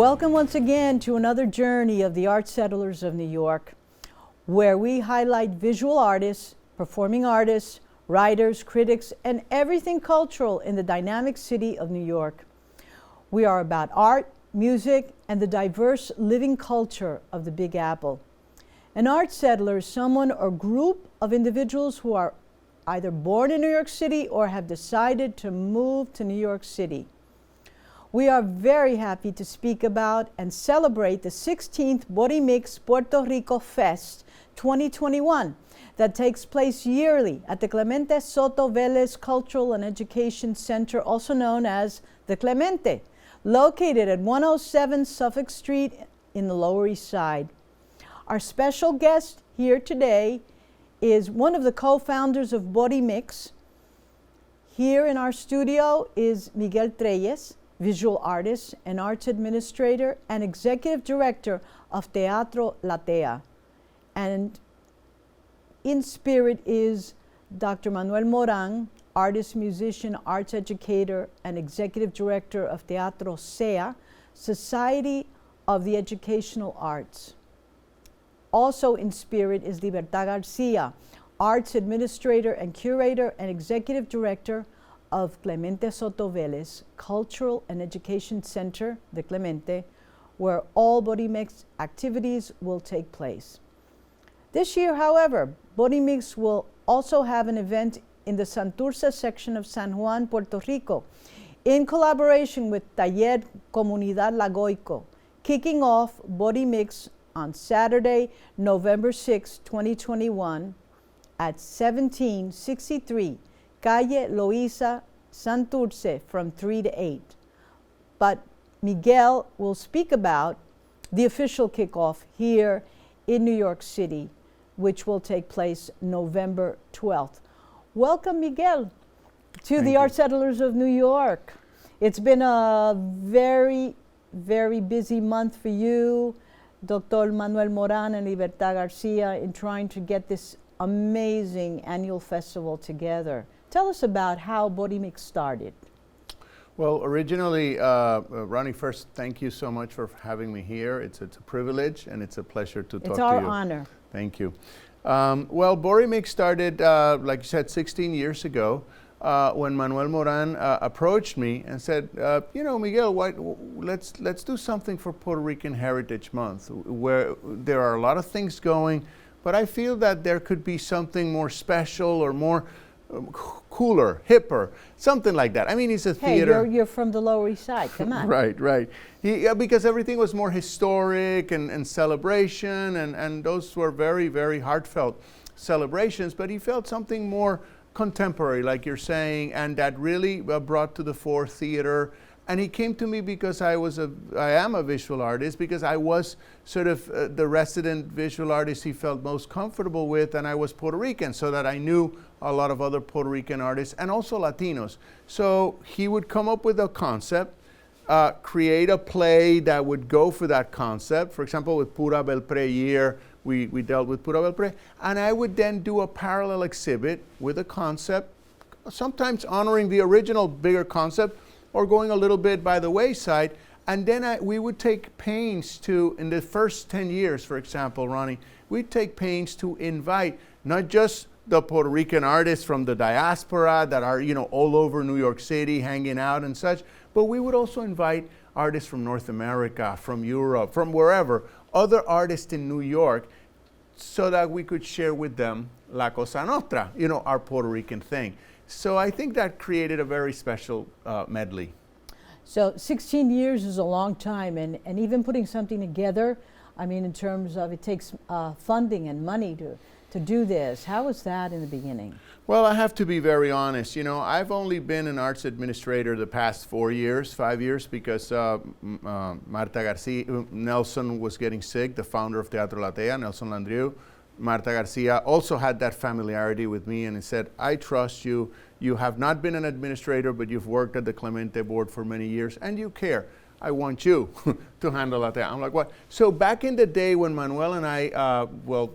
Welcome once again to another journey of the art settlers of New York, where we highlight visual artists, performing artists, writers, critics, and everything cultural in the dynamic city of New York. We are about art, music, and the diverse living culture of the Big Apple. An art settler is someone or group of individuals who are either born in New York City or have decided to move to New York City. We are very happy to speak about and celebrate the 16th Borimix Puerto Rico Fest 2021 that takes place yearly at the Clemente Soto Velez Cultural and Education Center, also known as the Clemente, located at 107 Suffolk Street in the Lower East Side. Our special guest here today is one of the co-founders of Borimix. Here in our studio is Miguel Trelles, visual artist and arts administrator and executive director of Teatro Latea. And in spirit is Dr. Manuel Moran, artist, musician, arts educator, and executive director of Teatro SEA, Society of the Educational Arts. Also in spirit is Libertad Garcia, arts administrator and curator and executive director of Clemente Soto Velez Cultural and Education Center, the Clemente, where all Borimix activities will take place. This year, however, Borimix will also have an event in the Santurce section of San Juan, Puerto Rico, in collaboration with Taller Comunidad Lagoico, kicking off Borimix on Saturday, November 6, 2021 at 1763 Calle Loíza, Santurce, from 3 to 8. But Miguel will speak about the official kickoff here in New York City, which will take place November 12th. Welcome, Miguel, to the Art Settlers of New York. It's been a very, very busy month for you, Dr. Manuel Moran and Libertad Garcia, in trying to get this amazing annual festival together. Tell us about how Borimix started. Well, originally, Ronnie, first, thank you so much for having me here. It's a privilege and it's a pleasure to talk to you. It's our honor. Thank you. Well, Borimix started, like you said, 16 years ago when Manuel Moran approached me and said, you know, Miguel, let's do something for Puerto Rican Heritage Month, where there are a lot of things going, but I feel that there could be something more special or more cooler, hipper, something like that. I mean, it's a theater. Hey, you're from the Lower East Side, come on. Right. Because everything was more historic and celebration, and those were very, very heartfelt celebrations, but he felt something more contemporary, like you're saying, and that really brought to the fore theater. And he came to me because I am a visual artist, because I was sort of the resident visual artist he felt most comfortable with, and I was Puerto Rican, so that I knew a lot of other Puerto Rican artists and also Latinos. So he would come up with a concept, create a play that would go for that concept. For example, with Pura Belpré year, we dealt with Pura Belpré, and I would then do a parallel exhibit with a concept, sometimes honoring the original bigger concept, or going a little bit by the wayside. And then we would take pains to, in the first 10 years, for example, Ronnie, we'd take pains to invite not just the Puerto Rican artists from the diaspora that are, you know, all over New York City hanging out and such, but we would also invite artists from North America, from Europe, from wherever, other artists in New York, so that we could share with them La Cosa Nostra, you know, our Puerto Rican thing. So I think that created a very special medley. So 16 years is a long time, and even putting something together, I mean, in terms of it takes funding and money to do this. How was that in the beginning? Well, I have to be very honest. You know, I've only been an arts administrator the past 5 years, because Marta Garcia, Nelson was getting sick, the founder of Teatro Latea, Nelson Landrieu. Marta Garcia also had that familiarity with me, and he said, I trust you. You have not been an administrator, but you've worked at the Clemente board for many years, and you care. I want you to handle that. I'm like, what? So back in the day when Manuel and I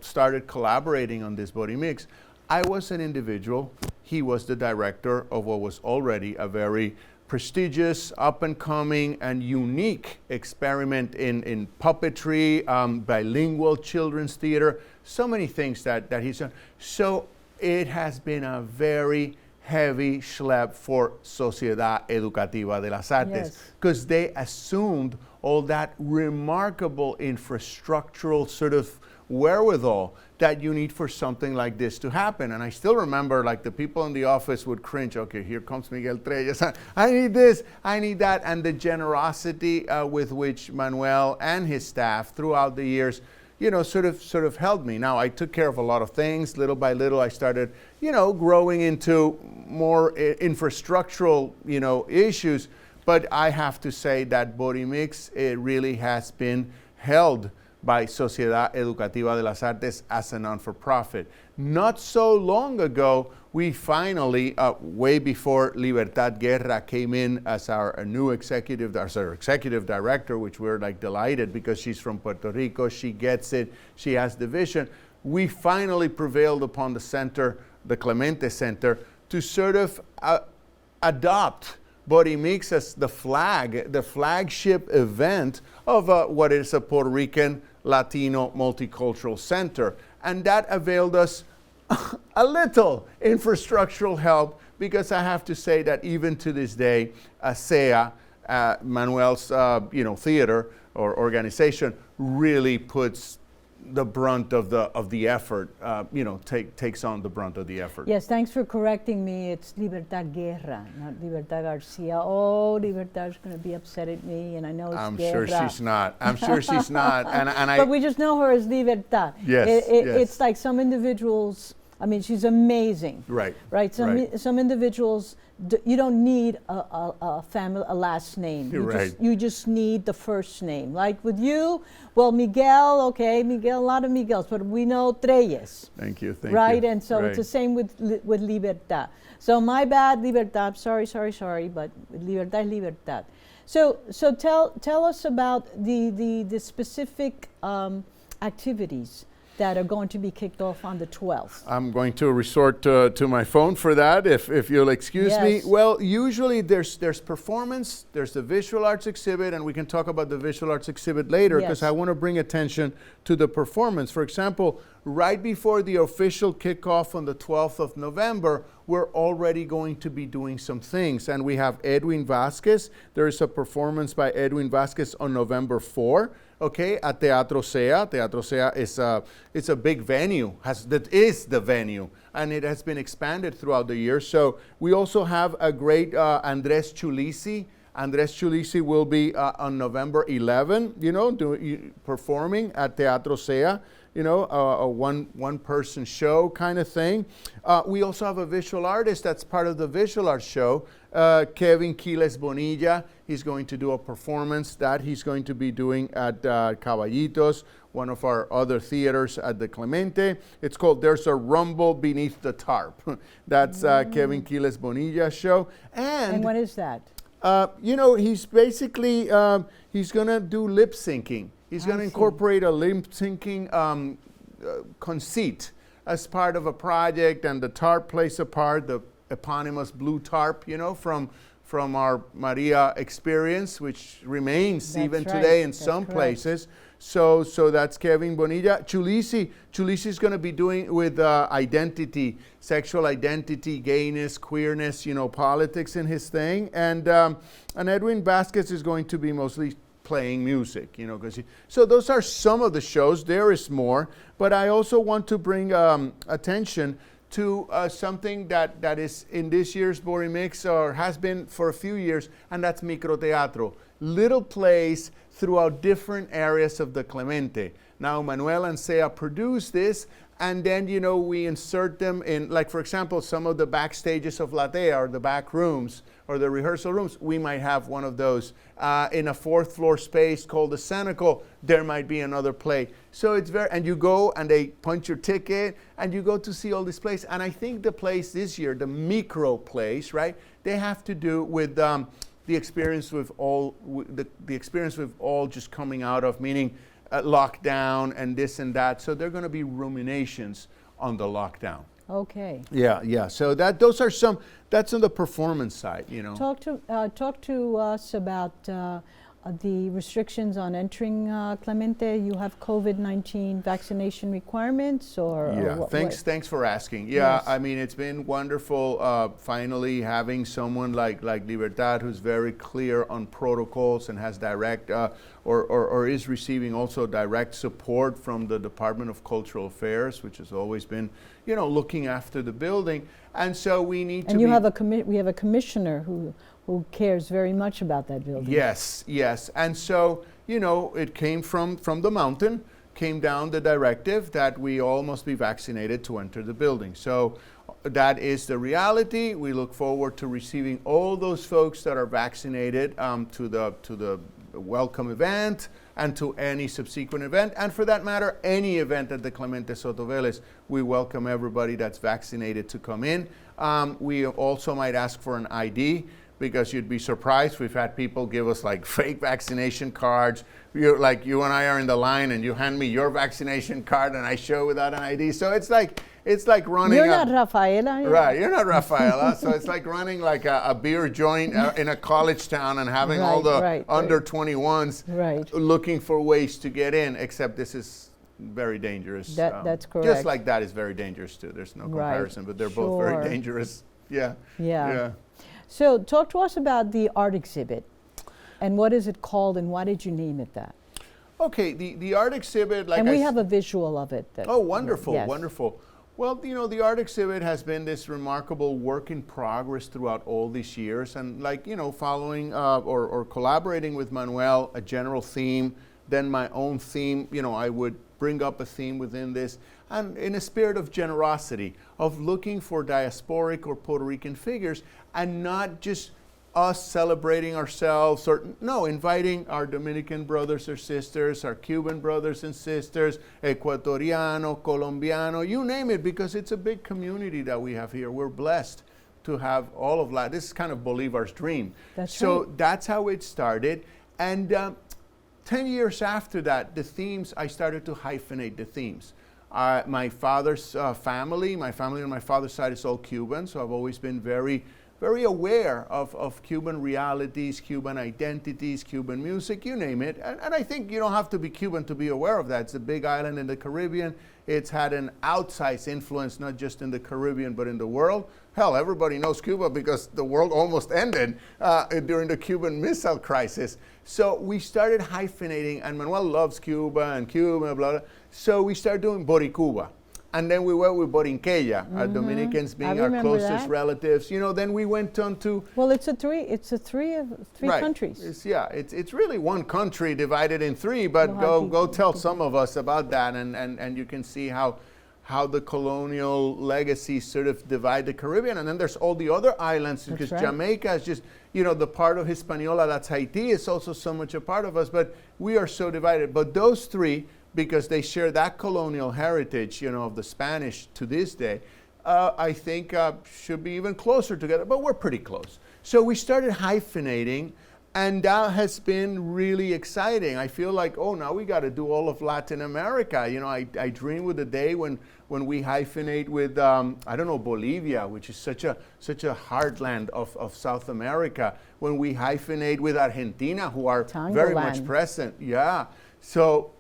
started collaborating on this Borimix, I was an individual. He was the director of what was already a very prestigious, up-and-coming, and unique experiment in puppetry, bilingual children's theater, so many things that he's done. So it has been a very heavy schlep for Sociedad Educativa de las Artes, because they assumed all that remarkable infrastructural sort of wherewithal that you need for something like this to happen. And I still remember, like, the people in the office would cringe, okay, here comes Miguel Trelles, I need this, I need that, and the generosity with which Manuel and his staff throughout the years, you know, sort of held me. Now, I took care of a lot of things. Little by little, I started, you know, growing into more infrastructural, you know, issues. But I have to say that Borimix, it really has been held by Sociedad Educativa de las Artes as a non-for-profit. Not so long ago, we finally, way before Libertad Guerra came in as our new executive director, which we're like delighted because she's from Puerto Rico, she gets it, she has the vision. We finally prevailed upon the center, the Clemente Center, to sort of adopt Borimix as the flagship event of what is a Puerto Rican Latino multicultural center. And that availed us a little infrastructural help, because I have to say that even to this day, SEA, Manuel's theater or organization, really puts the brunt of the effort, takes on the brunt of the effort. Yes, thanks for correcting me. It's Libertad Guerra, not Libertad Garcia. Oh, Libertad's going to be upset at me, and I know it's I'm Guerra. sure she's not. I'm sure she's not. But we just know her as Libertad. Yes, yes. It's like some individuals, I mean, she's amazing. Right. Right. Some individuals, you don't need a family, a last name. You just need the first name. Like with you, well, Miguel, okay, Miguel, a lot of Miguels, but we know Trelles. Thank you. Right, and so it's the same with Libertad. So my bad, Libertad. Sorry, but Libertad is Libertad. So tell us about the specific activities that are going to be kicked off on the 12th. I'm going to resort to my phone for that, if you'll excuse me. Well, usually there's performance, there's the visual arts exhibit, and we can talk about the visual arts exhibit later, because I want to bring attention to the performance. For example, right before the official kickoff on the 12th of November, we're already going to be doing some things. And we have Edwin Vasquez. There is a performance by Edwin Vasquez on November 4. Okay, at Teatro SEA. Teatro SEA it's a big venue, that is the venue, and it has been expanded throughout the year. So we also have a great Andres Chulisi. Andres Chulisi will be on November 11, performing at Teatro SEA, a one-person show kind of thing. We also have a visual artist that's part of the visual arts show, Kevin Quiles Bonilla. He's going to do a performance that he's going to be doing at Caballitos, one of our other theaters at the Clemente. It's called There's a Rumble Beneath the Tarp. That's Kevin Quiles Bonilla's show. And what is that? He's basically, he's going to do lip syncing. He's going to incorporate a lip syncing conceit as part of a project, and the tarp plays a part, the eponymous blue tarp, from our Maria experience, which remains even today in some places. So that's Kevin Bonilla. Chulisi is going to be doing with identity, sexual identity, gayness, queerness, politics in his thing. And Edwin Vasquez is going to be mostly playing music, so those are some of the shows. There is more, but I also want to bring attention to something that is in this year's Borimix, or has been for a few years, and that's microteatro. Little plays throughout different areas of the Clemente. Now, Manuel and Sea produce this, and then, we insert them in, like, for example, some of the backstages of Latea, or the back rooms, or the rehearsal rooms. We might have one of those. In a fourth floor space called the Cenacle, there might be another play. So it's and you go and they punch your ticket, and you go to see all these plays. And I think the plays this year, the micro plays, right, they have to do with the experience with all, the experience we've all just coming out of, meaning lockdown and this and that. So they're going to be ruminations on the lockdown. Okay. Yeah. So those are some. That's on the performance side, you know. Talk to us about the restrictions on entering Clemente. You have COVID-19 vaccination requirements, or Yeah. Thanks for asking. Yeah. Yes. I mean, it's been wonderful. Finally, having someone like Libertad, who's very clear on protocols and has direct or is receiving also direct support from the Department of Cultural Affairs, which has always been, you know, looking after the building. And so we need to. And you have we have a commissioner who cares very much about that building. Yes. And so, you know, it came from the mountain, came down the directive that we all must be vaccinated to enter the building. So that is the reality. We look forward to receiving all those folks that are vaccinated to the welcome event and to any subsequent event. And for that matter, any event at the Clemente Soto Velez, we welcome everybody that's vaccinated to come in. We also might ask for an ID, because you'd be surprised. We've had people give us like fake vaccination cards. Like you and I are in the line and you hand me your vaccination card and I show without an ID. So it's like running. You're not Rafaela. Right, you're not Rafaela. So it's like running like a beer joint in a college town and having all the under 21s looking for ways to get in, except this is very dangerous. That's correct. Just like that is very dangerous too. There's no comparison, but they're both very dangerous. Yeah. So talk to us about the art exhibit, and what is it called, and why did you name it that? Okay, the art exhibit, like, and we have a visual of it. Oh, wonderful, wonderful. Well, you know, the art exhibit has been this remarkable work in progress throughout all these years, and like, you know, following or collaborating with Manuel, a general theme, then my own theme. You know, I would bring up a theme within this, and in a spirit of generosity, of looking for diasporic or Puerto Rican figures, and not just us celebrating ourselves, or inviting our Dominican brothers or sisters, our Cuban brothers and sisters, Ecuatoriano, Colombiano, you name it, because it's a big community that we have here. We're blessed to have all of that. This is kind of Bolivar's dream. That's how it started. And 10 years after that, the themes, I started to hyphenate the themes. My father's family on my father's side is all Cuban, so I've always been very aware of Cuban realities, Cuban identities, Cuban music, you name it. And I think you don't have to be Cuban to be aware of that. It's a big island in the Caribbean. It's had an outsized influence, not just in the Caribbean, but in the world. Hell, everybody knows Cuba because the world almost ended during the Cuban Missile Crisis. So we started hyphenating, and Manuel loves Cuba and Cuba, blah, blah. So we started doing Boricuba. And then we went with Borinqueya, Dominicans being our closest relatives. You know, then we went on to. Well, it's three countries. It's really one country divided in three. But go tell some of us about that, and you can see how the colonial legacy sort of divide the Caribbean. And then there's all the other islands, because Jamaica is just, you know, the part of Hispaniola that's Haiti is also so much a part of us. But we are so divided. But those three, because they share that colonial heritage, you know, of the Spanish to this day, I think should be even closer together, but we're pretty close. So we started hyphenating, and that has been really exciting. I feel like, now we got to do all of Latin America. You know, I dream with the day when we hyphenate with, Bolivia, which is such a heartland of South America, when we hyphenate with Argentina, who are very much present. Yeah. So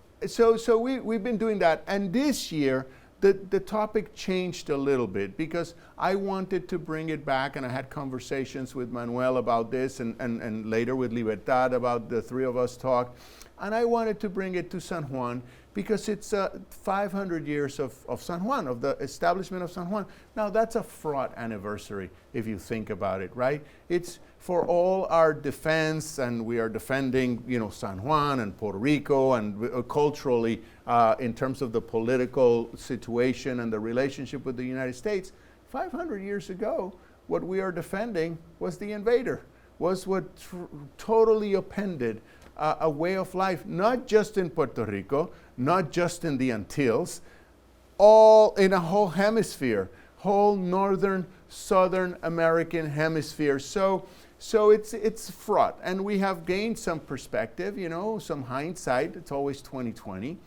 we've been doing that, and this year the topic changed a little bit, because I wanted to bring it back, and I had conversations with Manuel about this, and later with Libertad, about the three of us talked, and I wanted to bring it to San Juan, because it's 500 years of San Juan, of the establishment of San Juan. Now that's a fraught anniversary if you think about it, right? It's for all our defense, and we are defending, you know, San Juan and Puerto Rico, and culturally, in terms of the political situation and the relationship with the United States. 500 years ago, what we are defending was the invader, was what totally upended a way of life, not just in Puerto Rico, not just in the Antilles, all in a whole hemisphere, whole northern, southern American hemisphere. So it's fraught, and we have gained some perspective, you know, some hindsight. It's always 2020.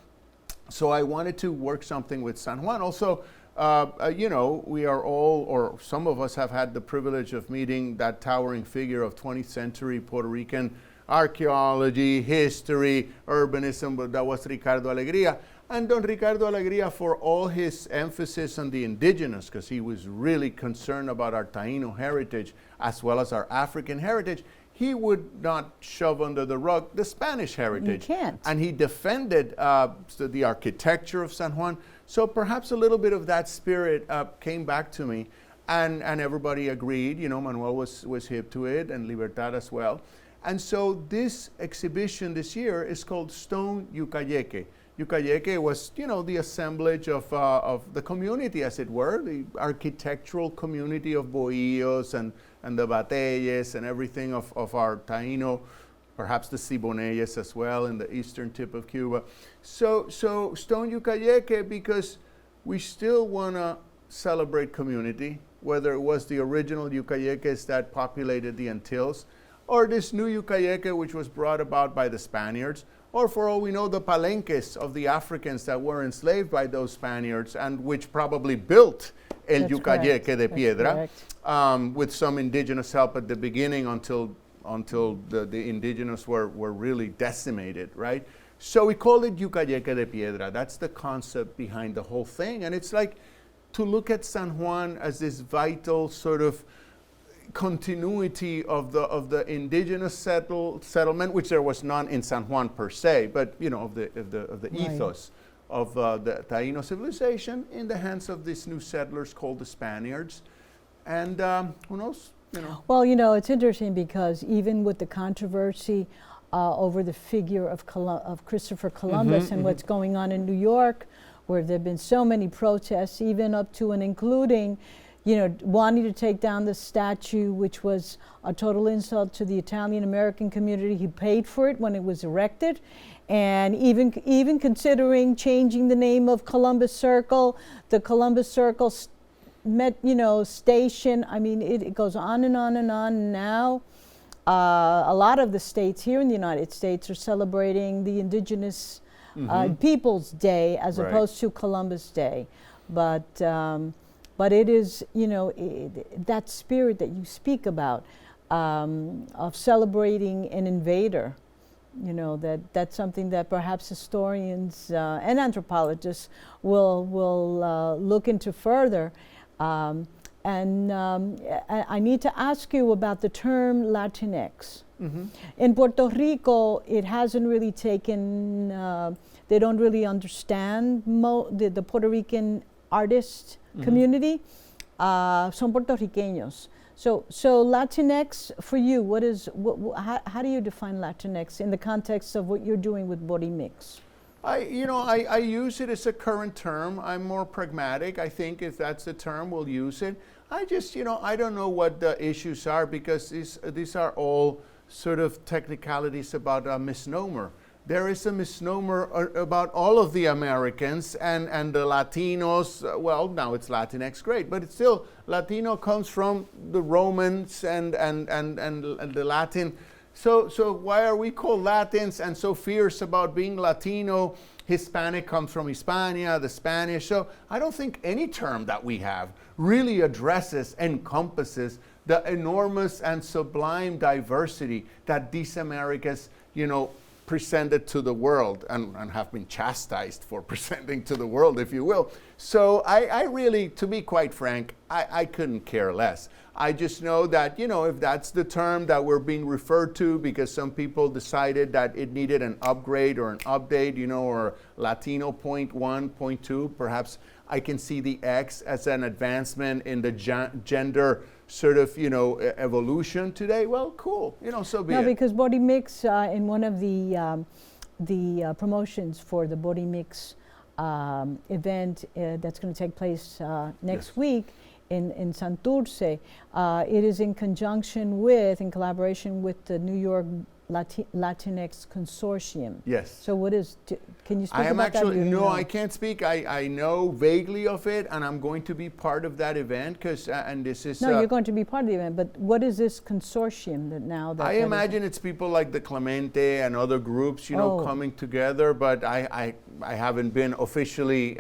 So I wanted to work something with San Juan. Also, You know, we are all, or some of us have had the privilege of meeting that towering figure of 20th century Puerto Rican archaeology, history, urbanism, but that was Ricardo Alegría. And Don Ricardo Alegría, for all his emphasis on the indigenous, because he was really concerned about our Taino heritage as well as our African heritage, he would not shove under the rug the Spanish heritage. You can't. And he defended the architecture of San Juan. So perhaps a little bit of that spirit came back to me, and everybody agreed. You know, Manuel was hip to it, and Libertad as well. And so this exhibition this year is called Stone Yucayeque. Yucayeque was, you know, the assemblage of the community, as it were, the architectural community of Bohíos and the Bateyes and everything of our Taino, perhaps the Siboneyes as well in the eastern tip of Cuba. So Stone Yucayeque, because we still want to celebrate community, whether it was the original Yucayeques that populated the Antilles, or this new Yucayeque which was brought about by the Spaniards, or for all we know, the palenques of the Africans that were enslaved by those Spaniards and which probably built El Yucayeque de Piedra, with some indigenous help at the beginning until the indigenous were really decimated, right? So we call it Yucayeque de Piedra. That's the concept behind the whole thing. And it's like to look at San Juan as this vital sort of continuity of the indigenous settlement, which there was none in San Juan per se, but you know, of the ethos of the Taino civilization in the hands of these new settlers called the Spaniards. And who knows? You know. Well, you know, it's interesting because even with the controversy over the figure of Christopher Columbus and what's going on in New York, where there have been so many protests, even up to and including, you know, wanting to take down the statue, which was a total insult to the Italian-American community. He paid for it when it was erected. And even considering changing the name of Columbus Circle, the Columbus Circle station. I mean, it goes on and on and on. Now, a lot of the states here in the United States are celebrating the Indigenous Peoples Day as opposed to Columbus Day. But it is, you know, that spirit that you speak about of celebrating an invader, you know, that's something that perhaps historians and anthropologists will look into further. And I need to ask you about the term Latinx. In Puerto Rico, it hasn't really taken, they don't really understand the Puerto Rican artist community. Son puertorriqueños. So Latinx for you, how do you define Latinx in the context of what you're doing with Borimix? I use it as a current term. I'm more pragmatic. I think if that's the term, we'll use it. I just, I don't know what the issues are because these are all sort of technicalities about a misnomer. There is a misnomer about all of the Americans and the Latinos. Well, now it's Latinx, great, but it's still Latino comes from the Romans and the Latin. So why are we called Latins and so fierce about being Latino? Hispanic comes from Hispania, the Spanish. So I don't think any term that we have really encompasses the enormous and sublime diversity that these Americas, presented to the world and have been chastised for presenting to the world, if you will. So I really, to be quite frank, I couldn't care less. I just know that, if that's the term that we're being referred to because some people decided that it needed an upgrade or an update, or Latino point 1, point 2, perhaps I can see the X as an advancement in the gender sort of, evolution today. Well, cool, so be it. No, because Borimix, in one of the promotions for the Borimix event that's going to take place next week in Santurce, it is in collaboration with the New York Latinx Consortium. Yes. So can you speak about that? I can't speak. I know vaguely of it, and I'm going to be part of that event and this is... No, you're going to be part of the event, but what is this consortium I imagine it's people like the Clemente and other groups, coming together, but I haven't been officially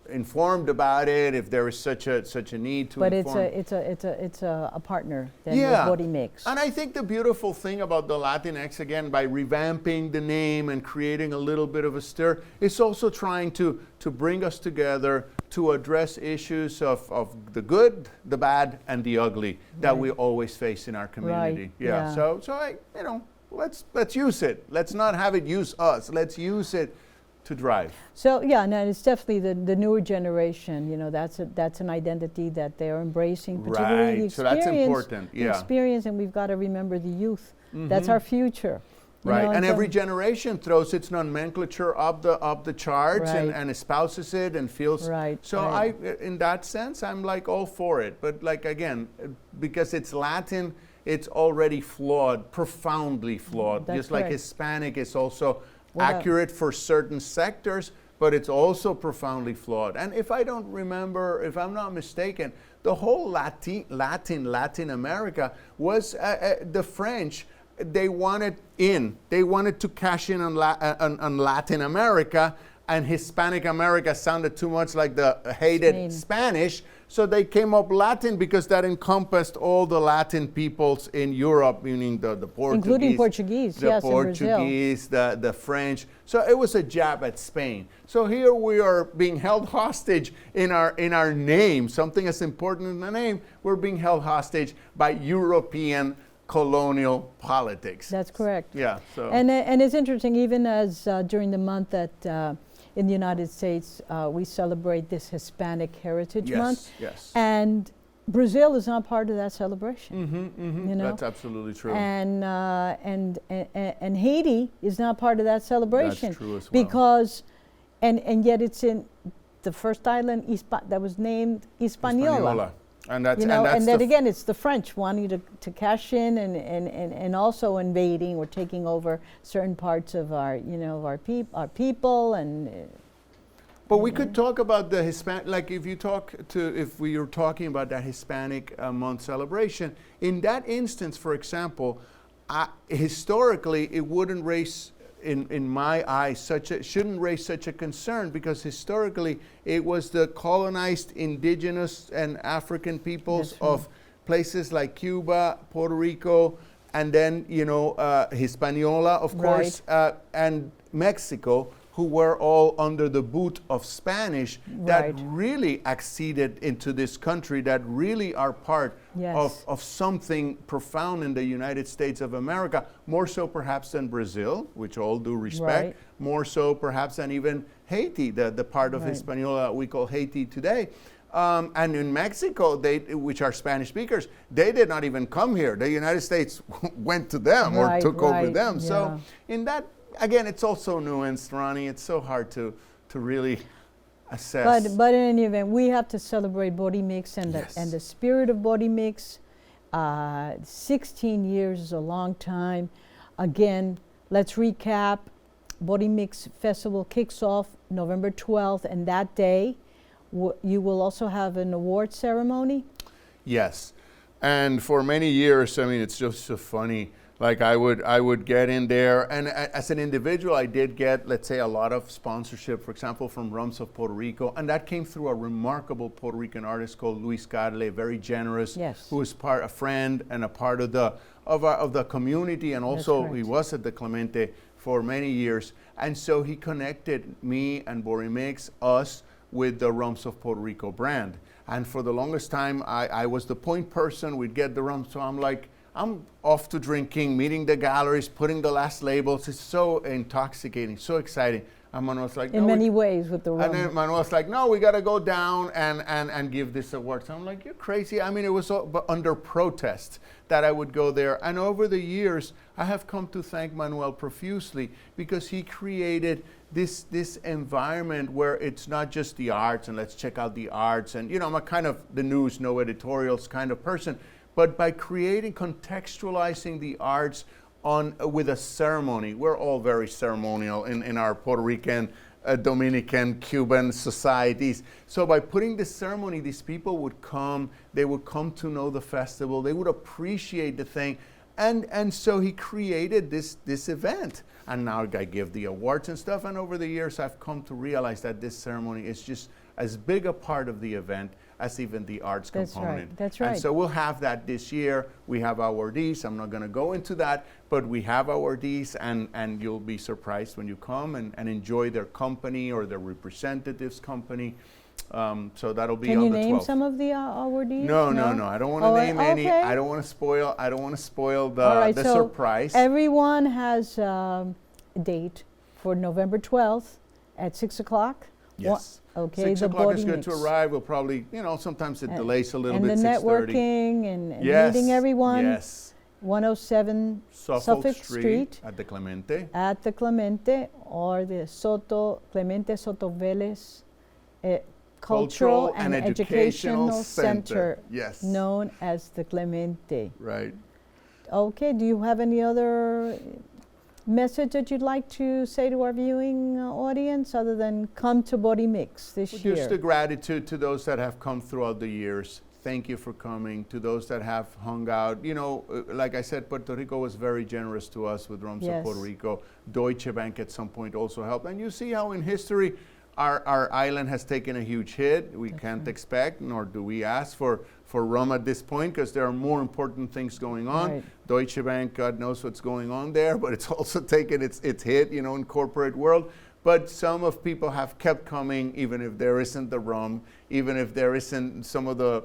informed about it, if there is such a need to but inform. it's a partner then Yeah. with Borimix. And I think the beautiful thing about the Latinx, again, by revamping the name and creating a little bit of a stir, it's also trying to bring us together to address issues of the good, the bad, and the ugly that Right. we always face in our community. Right, Yeah. yeah. So let's use it. Let's not have it use us. Let's use it to drive. So yeah, no, it's definitely the newer generation. That's an identity that they're embracing, particularly the Right. experience. So that's important. The Yeah. experience, and we've got to remember the youth. That's our future. Right, and so- every generation throws its nomenclature up the charts Right. and espouses it and feels. Right, So right. in that sense, I'm like all for it. But like again, because it's Latin, it's already flawed, profoundly flawed. That's Just like correct. Hispanic is also Well, accurate for certain sectors, but it's also profoundly flawed. And if I'm not mistaken, the whole Latin America was the French. They wanted to cash in on Latin America, and Hispanic America sounded too much like the hated Spain. Spanish, so they came up Latin because that encompassed all the Latin peoples in Europe, meaning the Portuguese, Including Portuguese, the yes, in Brazil. Portuguese, the French. So it was a jab at Spain. So here we are being held hostage in our name, something as important as the name. We're being held hostage by European colonial politics. That's correct. Yeah. So And it's interesting, even as during the month that in the United States we celebrate this Hispanic Heritage Month, yes. and Brazil is not part of that celebration. You know? That's absolutely true. And Haiti is not part of that celebration. That's true as well. Because, and yet it's in the first island that was named Hispaniola. And that's And then again, it's the French wanting to cash in and also invading or taking over certain parts of our people and. But we could talk about the Hispanic, like if we were talking about that Hispanic month celebration, in that instance, for example, historically it wouldn't raise, in my eyes, shouldn't raise such a concern, because historically it was the colonized indigenous and African peoples of places like Cuba, Puerto Rico, and then Hispaniola, of course, and Mexico, who were all under the boot of Spanish, that really acceded into this country, that really are part of something profound in the United States of America, more so perhaps than Brazil, which all due respect, more so perhaps than even Haiti, the part of Hispaniola that we call Haiti today. And in Mexico, which are Spanish speakers, they did not even come here. The United States went to them or took over them. Yeah. So in that, again, it's also nuanced, Ronnie. It's so hard to really assess. But in any event, we have to celebrate Borimix and the spirit of Borimix. 16 years is a long time. Again, let's recap. Borimix Festival kicks off November 12th, and that day you will also have an award ceremony. Yes, and for many years, I mean, it's just so funny. Like I would get in there, and as an individual, I did get, let's say, a lot of sponsorship, for example, from Rums of Puerto Rico, and that came through a remarkable Puerto Rican artist called Luis Carle, very generous, who was a friend and a part of the community, and also he was at the Clemente for many years, and so he connected me and Borimix, us, with the Rums of Puerto Rico brand, and for the longest time, I was the point person. We'd get the rum, so I'm like, I'm off to drinking, meeting the galleries, putting the last labels. It's so intoxicating, so exciting. And Manuel's like, in many ways with the rum. And then Manuel's like, no, we got to go down and give this award. So I'm like, you're crazy. I mean, it was under protest that I would go there. And over the years, I have come to thank Manuel profusely, because he created this environment where it's not just the arts and let's check out the arts. And, I'm a kind of the news, no editorials kind of person. But by contextualizing the arts with a ceremony, we're all very ceremonial in our Puerto Rican, Dominican, Cuban societies. So by putting this ceremony, these people would come, they would come to know the festival, they would appreciate the thing. And so he created this event. And now I give the awards and stuff. And over the years, I've come to realize that this ceremony is just as big a part of the event as even the arts That's component. right. That's right. And so we'll have that this year. We have awardees. I'm not going to go into that, but we have awardees, and you'll be surprised when you come and enjoy their company or their representatives' company. So that'll be Can on you the 12th. name some of the awardees? No. I don't want to name any. okay. I don't want to spoil. I don't want to spoil the, All right, the so surprise. Everyone has a date for November 12th at 6 o'clock. Yes. Okay, 6 the o'clock is good Borimix. to arrive. We'll probably, sometimes it delays a little and bit. the 6:30. networking and Yes. meeting everyone. Yes. 107 Suffolk Street at the Clemente. at the Clemente, or the Soto, Clemente Soto Velez Cultural and Educational Center, Yes. known as the Clemente. Right. Okay, do you have any other message that you'd like to say to our viewing audience other than come to Borimix this year? Just the gratitude to those that have come throughout the years. Thank you for coming. To those that have hung out, like I said, Puerto Rico was very generous to us with Rums Yes. of Puerto Rico. Deutsche Bank at some point also helped. And you see how in history our island has taken a huge hit. We can't expect, nor do we ask for rum at this point, because there are more important things going on. Right. Deutsche Bank, God knows what's going on there, but it's also taken its hit, in corporate world. But some of people have kept coming, even if there isn't the rum, even if there isn't some of the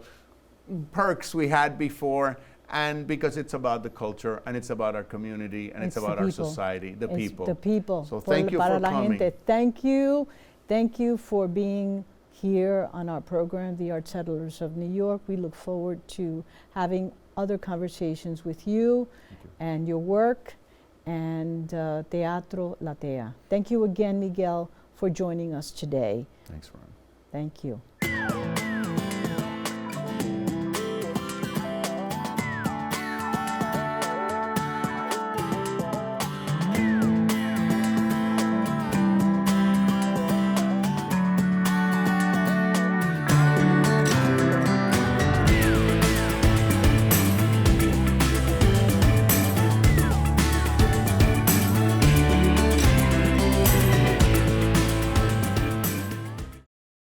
perks we had before, and because it's about the culture, and it's about our community, and it's about our society, the It's people. the people. So thank you para for la coming. gente. Thank you. Thank you for being here on our program, The Art Settlers of New York. We look forward to having other conversations with you and your work and Teatro La Tea. Thank you again, Miguel, for joining us today. Thanks, Ron. Thank you.